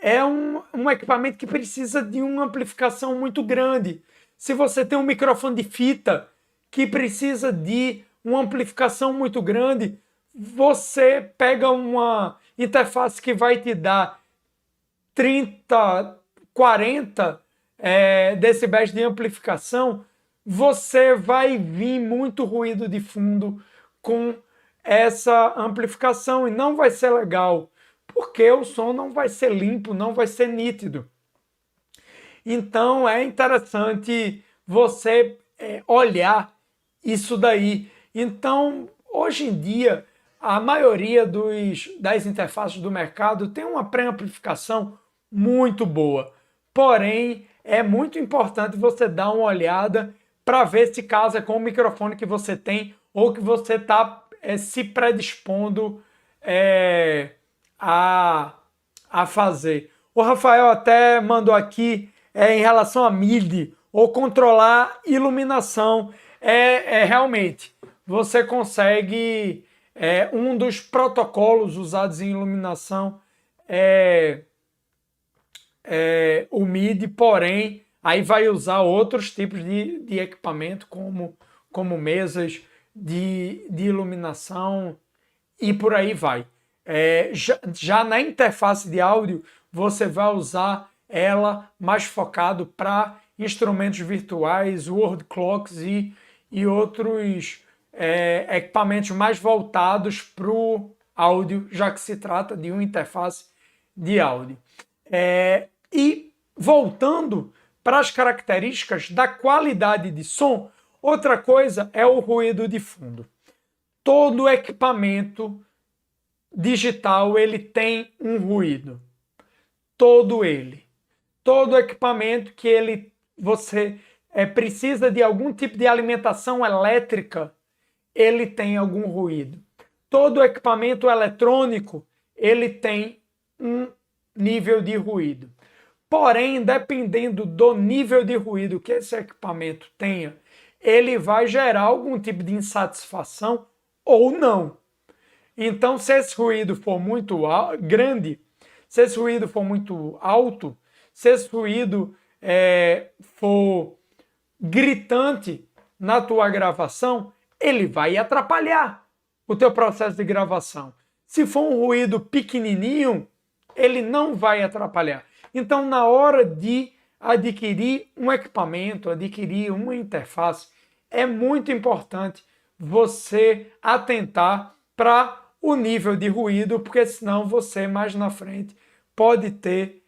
é um equipamento que precisa de uma amplificação muito grande. Se você tem um microfone de fita que precisa de uma amplificação muito grande, você pega uma interface que vai te dar 30, 40 decibéis de amplificação, você vai vir muito ruído de fundo com essa amplificação e não vai ser legal, porque o som não vai ser limpo, não vai ser nítido. Então é interessante você olhar isso daí. Então, hoje em dia, a maioria das interfaces do mercado tem uma pré-amplificação muito boa. Porém, é muito importante você dar uma olhada para ver se casa com o microfone que você tem ou que você está se predispondo a fazer. O Rafael até mandou aqui em relação a MIDI ou controlar iluminação. Realmente, você consegue... um dos protocolos usados em iluminação o MIDI, porém, Aí vai usar outros tipos de equipamento, como mesas de iluminação e por aí vai. Já na interface de áudio, você vai usar ela mais focado para instrumentos virtuais, word clocks e outros equipamentos mais voltados para o áudio, já que se trata de uma interface de áudio. E voltando para as características da qualidade de som, outra coisa é o ruído de fundo. Todo equipamento digital ele tem um ruído. Todo ele. Todo equipamento que você precisa de algum tipo de alimentação elétrica, ele tem algum ruído. Todo equipamento eletrônico, ele tem um nível de ruído. Porém, dependendo do nível de ruído que esse equipamento tenha, ele vai gerar algum tipo de insatisfação ou não. Então, se esse ruído for muito grande, se esse ruído for muito alto, se esse ruído for gritante na tua gravação, ele vai atrapalhar o teu processo de gravação. Se for um ruído pequenininho, ele não vai atrapalhar. Então, na hora de adquirir um equipamento, adquirir uma interface, é muito importante você atentar para o nível de ruído, porque senão você mais na frente pode ter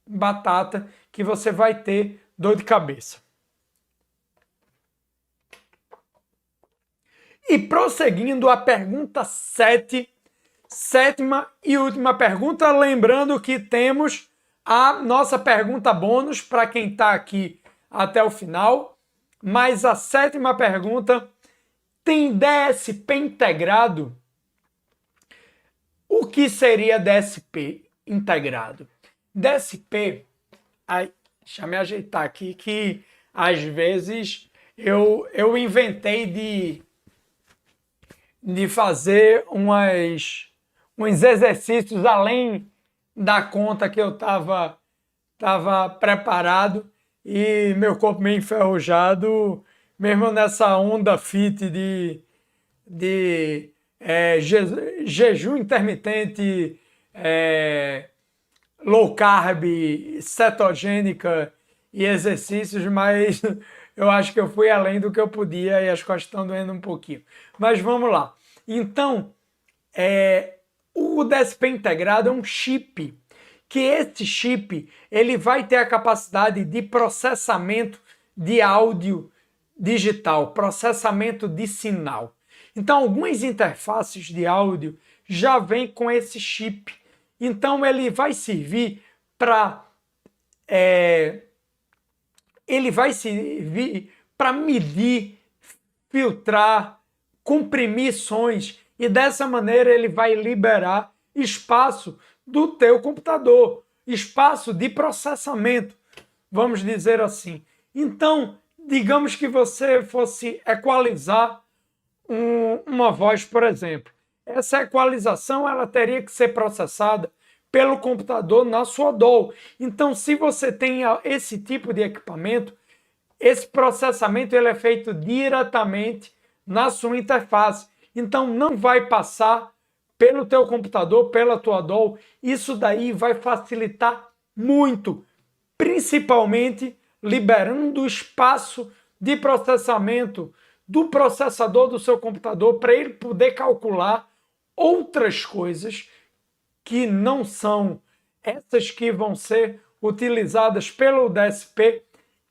batata que você vai ter dor de cabeça. E prosseguindo a pergunta 7, sétima e última pergunta, lembrando que temos a nossa pergunta bônus para quem está aqui até o final, mas a sétima pergunta: tem DSP integrado? O que seria DSP integrado? DSP, deixa eu me ajeitar aqui, que às vezes eu inventei de fazer uns exercícios além da conta que eu estava preparado e meu corpo meio enferrujado, mesmo nessa onda fit de jejum intermitente, low carb, cetogênica e exercícios, mas eu acho que eu fui além do que eu podia e as costas estão doendo um pouquinho. Mas vamos lá. Então, o DSP integrado é um chip, que esse chip ele vai ter a capacidade de processamento de áudio digital, processamento de sinal. Então, algumas interfaces de áudio já vêm com esse chip. Então, ele vai servir para medir, filtrar, comprimir sons e dessa maneira ele vai liberar espaço do teu computador, espaço de processamento, vamos dizer assim. Então, digamos que você fosse equalizar uma voz, por exemplo. Essa equalização ela teria que ser processada pelo computador na sua DAW. Então, se você tem esse tipo de equipamento, esse processamento ele é feito diretamente na sua interface. Então, não vai passar pelo teu computador, pela tua DAW. Isso daí vai facilitar muito, principalmente liberando o espaço de processamento do processador do seu computador para ele poder calcular outras coisas que não são essas que vão ser utilizadas pelo DSP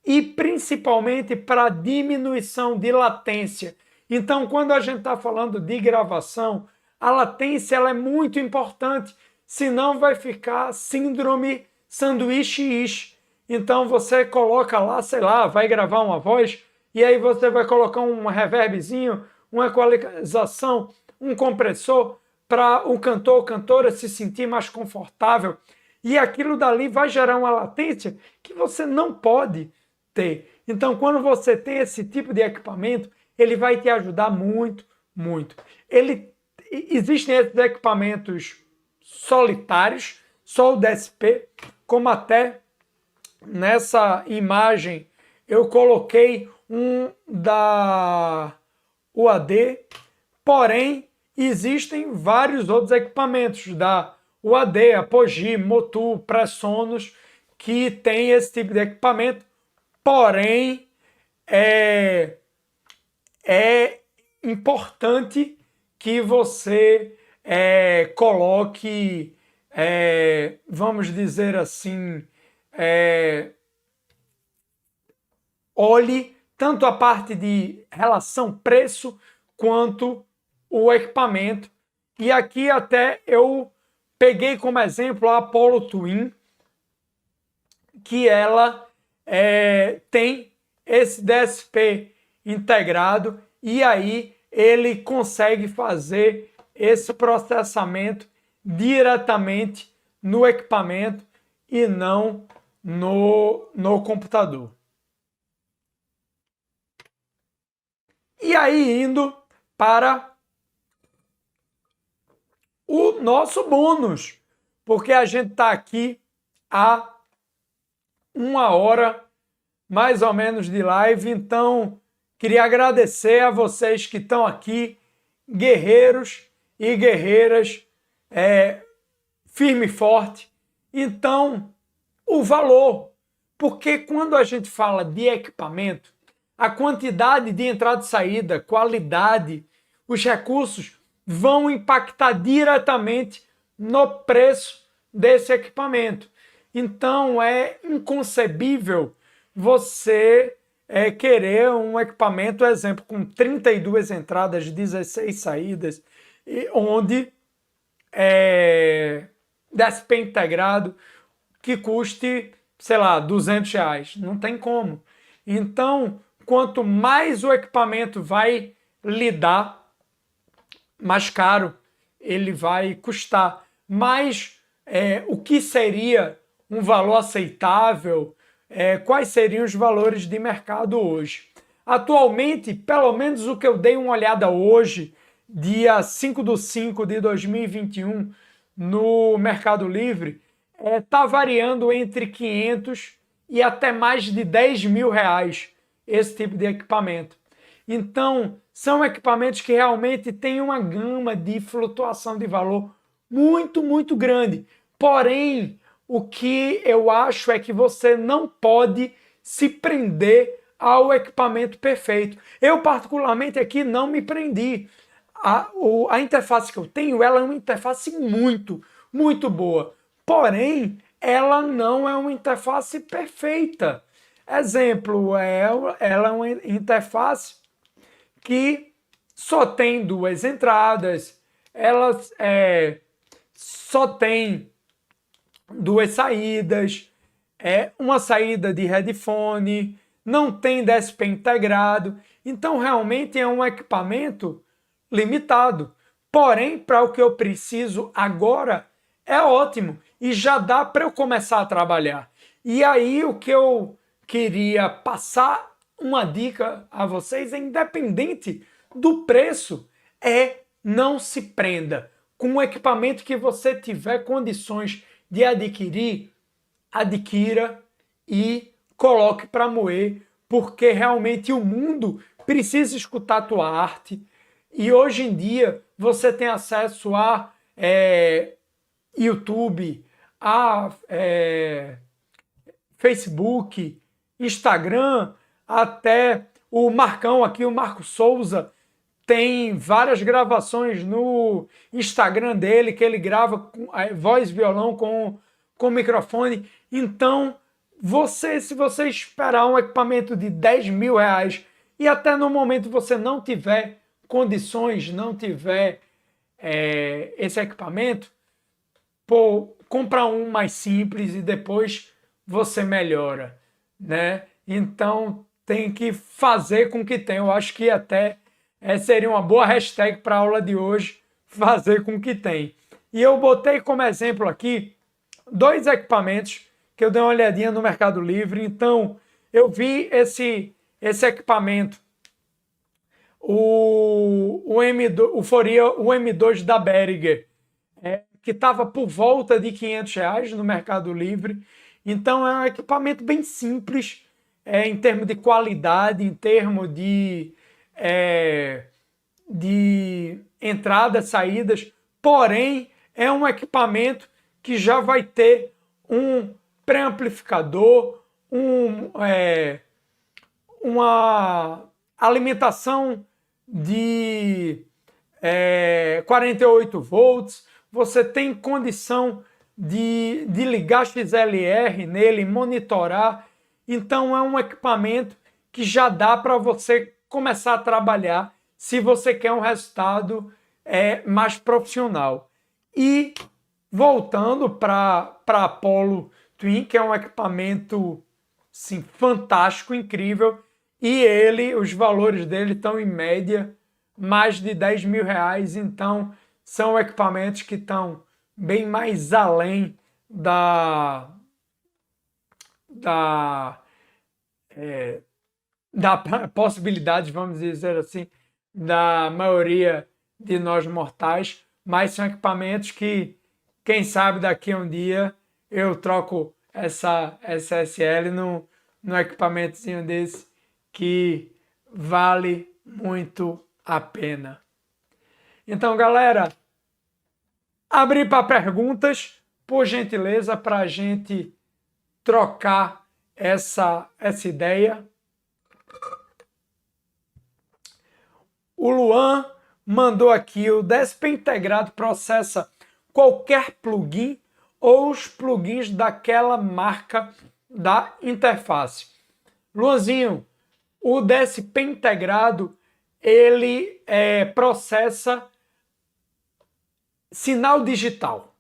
e principalmente para diminuição de latência. Então, quando a gente está falando de gravação, a latência ela é muito importante, senão vai ficar síndrome sanduíche-ish. Então, você coloca lá, sei lá, vai gravar uma voz e aí você vai colocar um reverbzinho, uma equalização, um compressor para o cantor ou cantora se sentir mais confortável. E aquilo dali vai gerar uma latência que você não pode ter. Então, quando você tem esse tipo de equipamento, ele vai te ajudar muito, muito. Existem esses equipamentos solitários, só o DSP, como até nessa imagem eu coloquei um da UAD, porém existem vários outros equipamentos da UAD, Apogee, Motu, Presonus, que tem esse tipo de equipamento, porém é importante que você coloque, vamos dizer assim, olhe tanto a parte de relação preço quanto o equipamento. E aqui até eu peguei como exemplo a Apollo Twin, que ela tem esse DSP integrado e aí ele consegue fazer esse processamento diretamente no equipamento e não no computador. E aí, indo para o nosso bônus, porque a gente está aqui há 1 hora mais ou menos de live, então queria agradecer a vocês que estão aqui, guerreiros e guerreiras, firme e forte. Então, o valor, porque quando a gente fala de equipamento, a quantidade de entrada e saída, qualidade, os recursos vão impactar diretamente no preço desse equipamento. Então é inconcebível você querer um equipamento, exemplo, com 32 entradas, 16 saídas, onde DSP integrado, que custe, sei lá, R$200. Não tem como. Então, quanto mais o equipamento vai lhe dar, mais caro ele vai custar. Mas o que seria um valor aceitável? Quais seriam os valores de mercado hoje? Atualmente, pelo menos o que eu dei uma olhada hoje, dia 5/5/2021, no Mercado Livre, está variando entre 500 e até mais de 10 mil reais esse tipo de equipamento. Então, são equipamentos que realmente têm uma gama de flutuação de valor muito, muito grande. Porém, o que eu acho é que você não pode se prender ao equipamento perfeito. Eu, particularmente, aqui não me prendi. A interface que eu tenho, ela é uma interface muito, muito boa. Porém, ela não é uma interface perfeita. Exemplo, ela é uma interface que só tem 2 entradas, ela só tem 2 saídas, uma saída de headphone, não tem DSP integrado, então realmente é um equipamento limitado. Porém, para o que eu preciso agora, é ótimo e já dá para eu começar a trabalhar. E aí o que eu queria passar uma dica a vocês, independente do preço, não se prenda. Com o equipamento que você tiver condições de adquirir, adquira e coloque para moer, porque realmente o mundo precisa escutar a tua arte. E hoje em dia você tem acesso a YouTube, a Facebook, Instagram, até o Marcão aqui, o Marco Souza, tem várias gravações no Instagram dele, que ele grava com voz e violão com microfone. Então, se você esperar um equipamento de 10 mil reais e até no momento você não tiver condições, não tiver esse equipamento, compra um mais simples e depois você melhora, né? Então, tem que fazer com que tem. Eu acho que até seria uma boa hashtag para a aula de hoje, fazer com que tem. E eu botei como exemplo aqui 2 equipamentos que eu dei uma olhadinha no Mercado Livre. Então, eu vi esse equipamento, o M2 da Behringer, que estava por volta de R$ 500 no Mercado Livre. Então é um equipamento bem simples, em termos de qualidade, em termos de entradas, saídas, porém é um equipamento que já vai ter um pré-amplificador, uma alimentação de 48 volts, você tem condição de ligar XLR nele, monitorar. Então é um equipamento que já dá para você começar a trabalhar se você quer um resultado mais profissional. E voltando para a Apollo Twin, que é um equipamento sim, fantástico, incrível, e os valores dele estão em média mais de R$ 10.000, então são equipamentos que estão bem mais além da possibilidade, vamos dizer assim, da maioria de nós mortais, mas são equipamentos que, quem sabe daqui a um dia eu troco essa SSL num equipamentozinho desse que vale muito a pena. Então, galera, abrir para perguntas, por gentileza, para a gente trocar essa ideia. O Luan mandou aqui: o DSP integrado processa qualquer plugin ou os plugins daquela marca da interface? Luanzinho, o DSP integrado, ele processa sinal digital.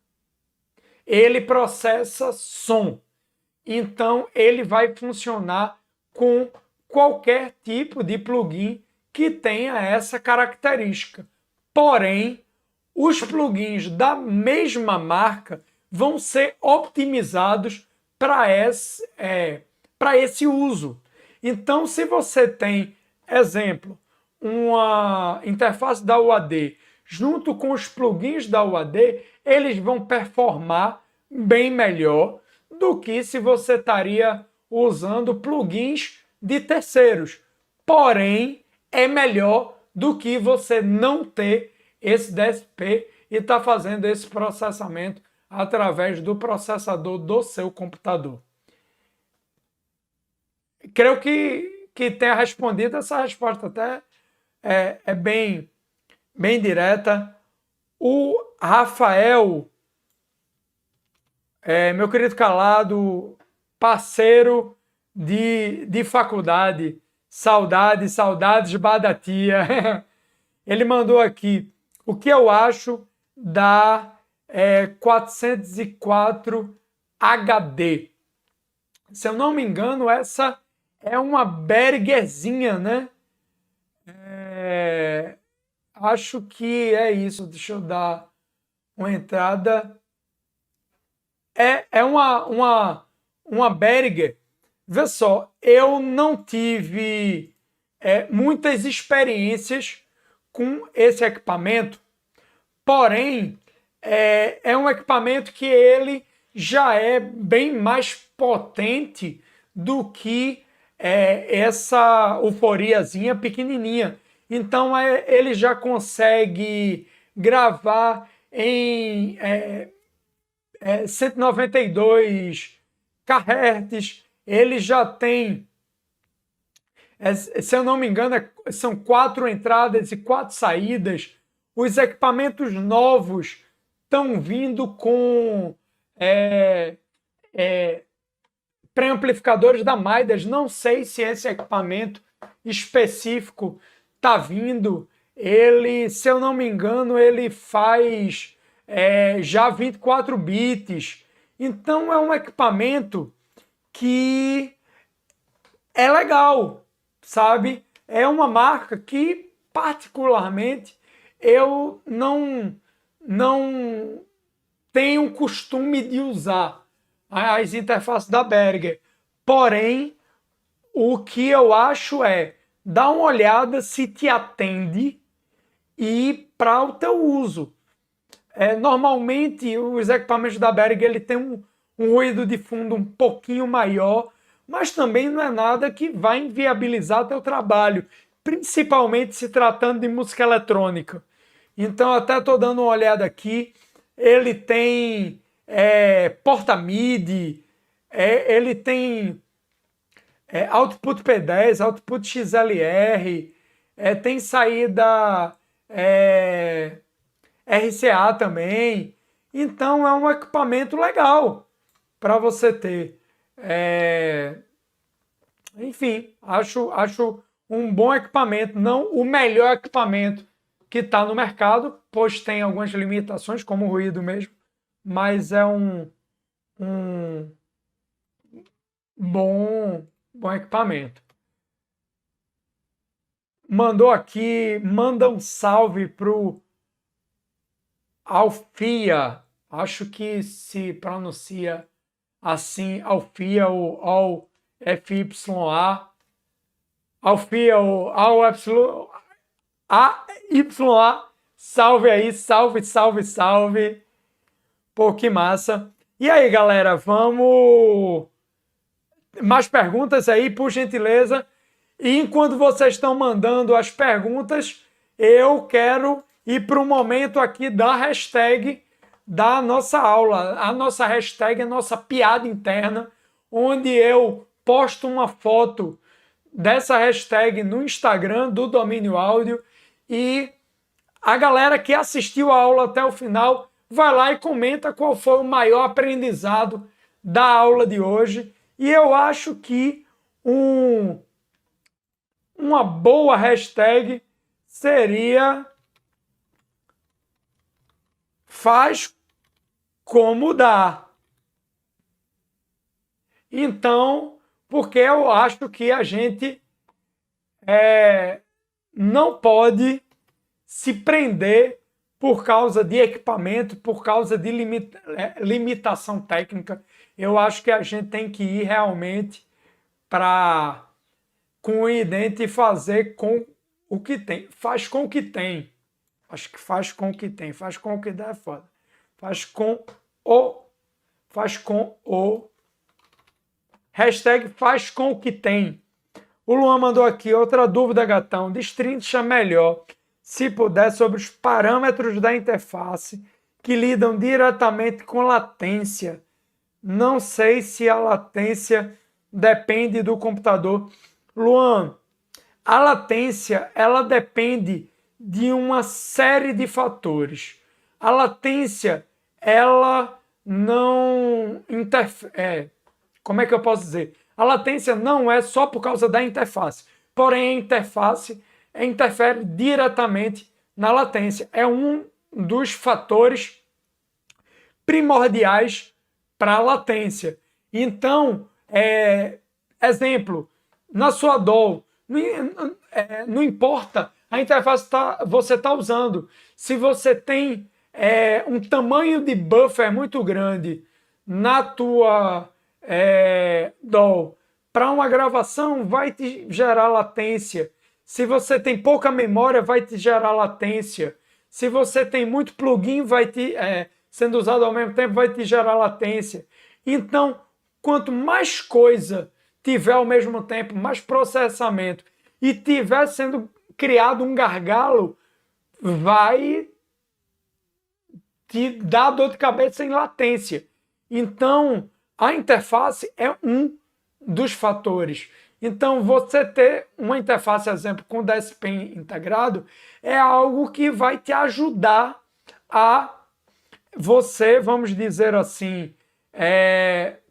Ele processa som. Então, ele vai funcionar com qualquer tipo de plugin que tenha essa característica. Porém, os plugins da mesma marca vão ser optimizados para esse uso. Então, se você tem, exemplo, uma interface da UAD junto com os plugins da UAD, eles vão performar bem melhor do que se você estaria usando plugins de terceiros. Porém, é melhor do que você não ter esse DSP e estar fazendo esse processamento através do processador do seu computador. Creio que tenha respondido. Essa resposta até é bem direta. O Rafael, meu querido Calado, parceiro de faculdade, saudades Badatia. Ele mandou aqui: o que eu acho da 404 HD? Se eu não me engano, essa é uma Bergerzinha, né? Acho que é isso. Deixa eu dar uma entrada. É uma Berger. Vê só, eu não tive muitas experiências com esse equipamento, porém, é um equipamento que ele já é bem mais potente do que essa euforiazinha pequenininha. Então, ele já consegue gravar em 192 kHz. Ele já tem, se eu não me engano, são 4 entradas e 4 saídas. Os equipamentos novos estão vindo com pré-amplificadores da Midas. Não sei se esse equipamento específico está vindo. Ele, se eu não me engano, ele faz já 24 bits. Então é um equipamento que é legal, sabe? É uma marca que, particularmente, eu não tenho costume de usar as interfaces da Berger. Porém, o que eu acho dá uma olhada se te atende e para o teu uso. Normalmente, os equipamentos da Behringer ele tem um ruído de fundo um pouquinho maior, mas também não é nada que vai inviabilizar teu trabalho, principalmente se tratando de música eletrônica. Então, até estou dando uma olhada aqui, ele tem porta MIDI, ele tem output P10, output XLR, tem saída RCA também. Então é um equipamento legal para você ter. Enfim, acho um bom equipamento, não o melhor equipamento que está no mercado, pois tem algumas limitações, como o ruído mesmo, mas é um bom equipamento. Mandou aqui, manda um salve pro Alfia, acho que se pronuncia assim, Alfia ou FYA, Alfia ou AYA, salve aí, salve. Pô, que massa. E aí, galera, vamos... Mais perguntas aí, por gentileza. E enquanto vocês estão mandando as perguntas, eu quero ir para o momento aqui da hashtag da nossa aula. A nossa hashtag é nossa piada interna, onde eu posto uma foto dessa hashtag no Instagram do Domínio Áudio e a galera que assistiu a aula até o final vai lá e comenta qual foi o maior aprendizado da aula de hoje. E eu acho que uma boa hashtag seria faz como dá. Então, porque eu acho que a gente não pode se prender por causa de equipamento, por causa de limitação técnica. Eu acho que a gente tem que ir realmente com o idente e fazer com o que tem. Faz com o que tem. Acho que faz com o que tem. Faz com o que dá é foda. Faz com o. Hashtag faz com o que tem. O Luan mandou aqui outra dúvida, gatão. Destrincha melhor, se puder, sobre os parâmetros da interface que lidam diretamente com latência. Não sei se a latência depende do computador. Luan, a latência ela depende de uma série de fatores. A latência ela não interfere. Como é que eu posso dizer? A latência não é só por causa da interface. Porém, a interface interfere diretamente na latência. É um dos fatores primordiais para a latência. Então, exemplo, na sua DAW, não importa a interface você está usando. Se você tem um tamanho de buffer muito grande na tua DAW, para uma gravação vai te gerar latência. Se você tem pouca memória, vai te gerar latência. Se você tem muito plugin, vai te sendo usado ao mesmo tempo, vai te gerar latência. Então, quanto mais coisa tiver ao mesmo tempo, mais processamento, e tiver sendo criado um gargalo, vai te dar dor de cabeça em latência. Então, a interface é um dos fatores. Então, você ter uma interface, exemplo, com DSP integrado, é algo que vai te ajudar a você, vamos dizer assim,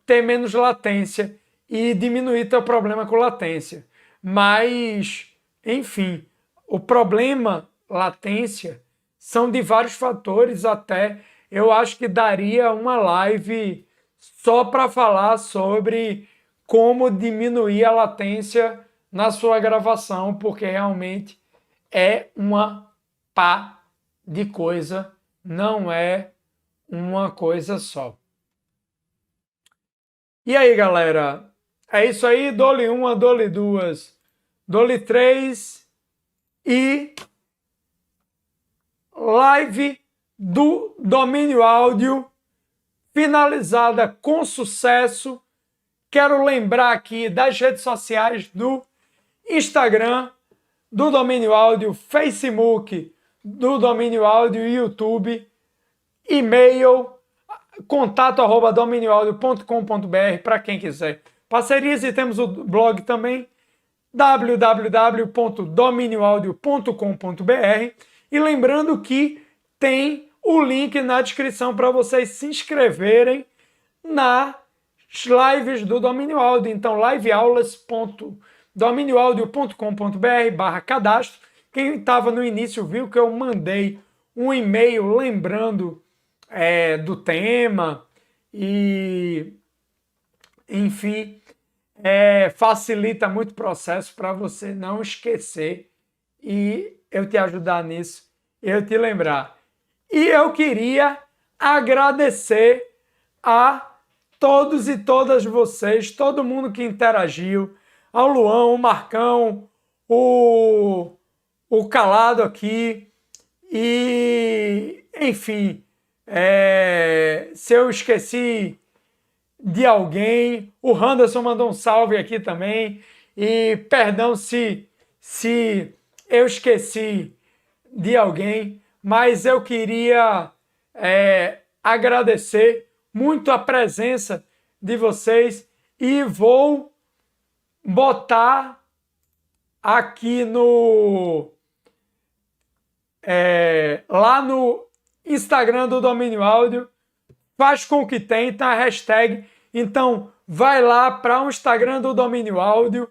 ter menos latência e diminuir teu problema com latência. Mas, enfim, o problema latência são de vários fatores, até eu acho que daria uma live só para falar sobre como diminuir a latência na sua gravação, porque realmente é uma pá de coisa, não é uma coisa só. E aí, galera? É isso aí, dole uma, dole duas, dole três e live do domínio áudio finalizada com sucesso. Quero lembrar aqui das redes sociais do Instagram, do Domínio Áudio, Facebook, do Domínio Áudio e YouTube, e-mail, contato@dominioaudio.com.br para quem quiser parcerias, e temos o blog também, www.dominioaudio.com.br, e lembrando que tem o link na descrição para vocês se inscreverem nas lives do Domínio Áudio. Então, liveaulas.dominioaudio.com.br/cadastro. Quem estava no início viu que eu mandei um e-mail lembrando do tema e, enfim, facilita muito o processo para você não esquecer e eu te ajudar nisso, eu te lembrar. E eu queria agradecer a todos e todas vocês, todo mundo que interagiu, ao Luan, o Marcão, o Calado aqui, e, enfim, se eu esqueci de alguém, o Anderson mandou um salve aqui também, e perdão se eu esqueci de alguém, mas eu queria agradecer muito a presença de vocês e vou botar aqui lá no Instagram do Domínio Áudio, faz com que tem, tá a hashtag, então vai lá para o Instagram do Domínio Áudio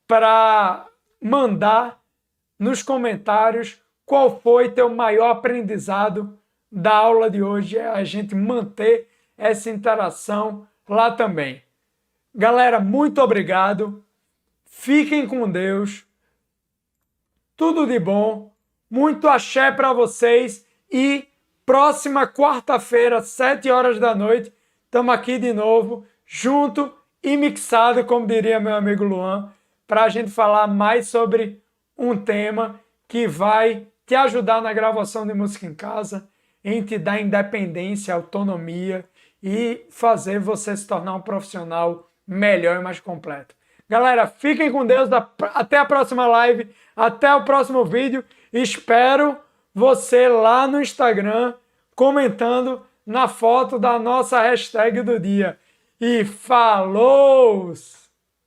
para mandar nos comentários qual foi teu maior aprendizado da aula de hoje, a gente manter essa interação lá também. Galera, muito obrigado, fiquem com Deus, tudo de bom, muito axé para vocês e próxima quarta-feira, 7 horas da noite, estamos aqui de novo, junto e mixado, como diria meu amigo Luan, para a gente falar mais sobre um tema que vai te ajudar na gravação de música em casa, em te dar independência, autonomia e fazer você se tornar um profissional melhor e mais completo. Galera, fiquem com Deus, até a próxima live, até o próximo vídeo. Espero você lá no Instagram comentando na foto da nossa hashtag do dia. E falou!